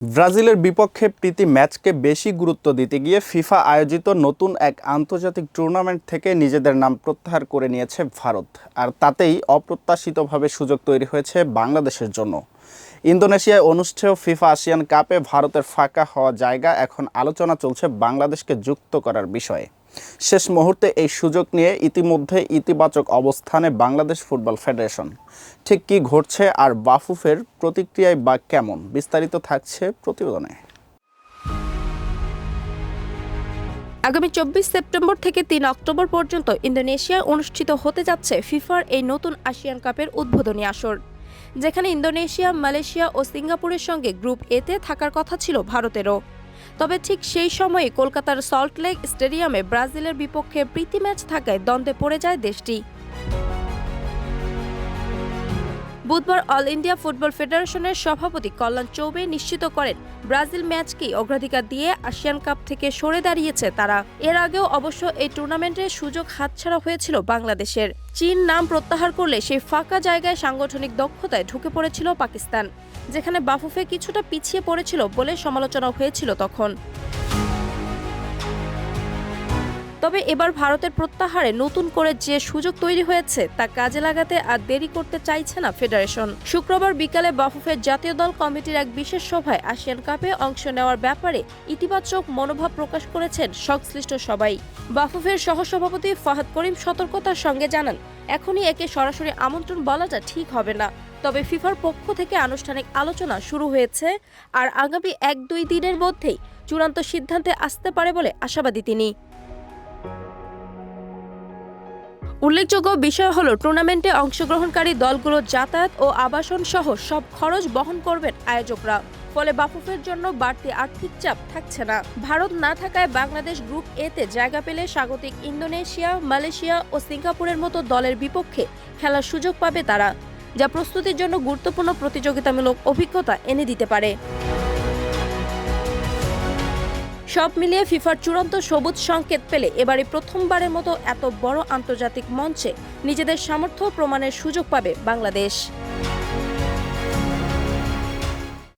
ব্রাজিলের বিপক্ষে প্রীতি ম্যাচকে বেশি গুরুত্ব দিতে গিয়ে ফিফা আয়োজিত নতুন এক আন্তর্জাতিক টুর্নামেন্ট থেকে নিজেদের নাম প্রত্যাহার করে নিয়েছে ভারত। আর তাতেই অপ্রত্যাশিতভাবে সুযোগ তৈরি হয়েছে বাংলাদেশের জন্য। ইন্দোনেশিয়ায় অনুষ্ঠেয় ফিফা আসিয়ান কাপে ভারতের ফাঁকা হওয়া জায়গা এখন আলোচনা চলছে বাংলাদেশকে যুক্ত করার বিষয়ে। শেষ মুহূর্তে এই সুযোগ নিয়ে ইতিমধ্যে ইতিবাচক অবস্থানে বাংলাদেশ ফুটবল ফেডারেশন। ঠিক কী ঘটছে আর বাফুফের প্রতিক্রিয়ায় বা কেমন, বিস্তারিত থাকছে প্রতিবেদনে। আগামী 24 সেপ্টেম্বর থেকে 3 অক্টোবর পর্যন্ত ইন্দোনেশিয়ায় অনুষ্ঠিত হতে যাচ্ছে ফিফার এই নতুন আসিয়ান কাপের উদ্বোধনী আসর, যেখানে ইন্দোনেশিয়া, মালয়েশিয়া ও সিঙ্গাপুরের সঙ্গে গ্রুপ এতে থাকার কথা ছিল ভারতেরও। তবে ঠিক সেই সময়ে কলকাতার সল্টলেক স্টেডিয়ামে ব্রাজিলের বিপক্ষে প্রীতি ম্যাচ থাকায় দ্বন্দ্বে পড়ে যায় দেশটি। বুধবার অল ইন্ডিয়া ফুটবল ফেডারেশনের সভাপতি কল্যাণ চৌবে নিশ্চিত করেন ব্রাজিল ম্যাচকেই অগ্রাধিকার দিয়ে আসিয়ান কাপ থেকে সরে দাঁড়িয়েছে তারা। এর আগেও অবশ্য এই টুর্নামেন্টের সুযোগ হাতছাড়া হয়েছিল বাংলাদেশের। চীন নাম প্রত্যাহার করলে সেই ফাঁকা জায়গায় সাংগঠনিক দক্ষতায় ঢুকে পড়েছিল পাকিস্তান, যেখানে বাফুফে কিছুটা পিছিয়ে পড়েছিল বলে সমালোচনা হয়েছিল তখন। তবে এবার ভারতের প্রত্যাহারে নতুন করে যে সুযোগ তৈরি হয়েছে তা কাজে লাগাতে আর দেরি করতে চাইছে না ফেডারেশন। শুক্রবার বিকালে বাফুফের জাতীয় দল কমিটির এক বিশেষ সভায় আসিয়ান কাপে অংশ নেওয়ার ব্যাপারে ইতিবাচক মনোভাব প্রকাশ করেছেন সংশ্লিষ্ট সবাই। বাফুফের সহসভাপতি ফাহাদ করিম সতর্কতার সঙ্গে জানান, এখনই একে সরাসরি আমন্ত্রণ বলাটা ঠিক হবে না। তবে ফিফার পক্ষ থেকে আনুষ্ঠানিক আলোচনা শুরু হয়েছে আর আগামী 1-2 দিনের মধ্যেই চূড়ান্ত সিদ্ধান্তে আসতে পারে বলে আশাবাদী তিনি। উল্লেখযোগ্য বিষয় হলো, টুর্নামেন্টে অংশগ্রহণকারী দলগুলোর যাতায়াত ও আবাসন সহ সব খরচ বহন করবেন আয়োজকরা। ফলে বাফুফের জন্য বাড়তি আর্থিক চাপ থাকছে না। ভারত না থাকায় বাংলাদেশ গ্রুপ এতে জায়গা পেলে স্বাগতিক ইন্দোনেশিয়া, মালয়েশিয়া ও সিঙ্গাপুরের মতো দলের বিপক্ষে খেলার সুযোগ পাবে তারা, যা প্রস্তুতির জন্য গুরুত্বপূর্ণ প্রতিযোগিতামূলক অভিজ্ঞতা এনে দিতে পারে। সব মিলিয়ে ফিফার চূড়ান্ত সবুজ সংকেত পেলে এবারে প্রথমবারের মতো এত বড় আন্তর্জাতিক মঞ্চে নিজেদের সামর্থ্য প্রমাণের সুযোগ পাবে বাংলাদেশ।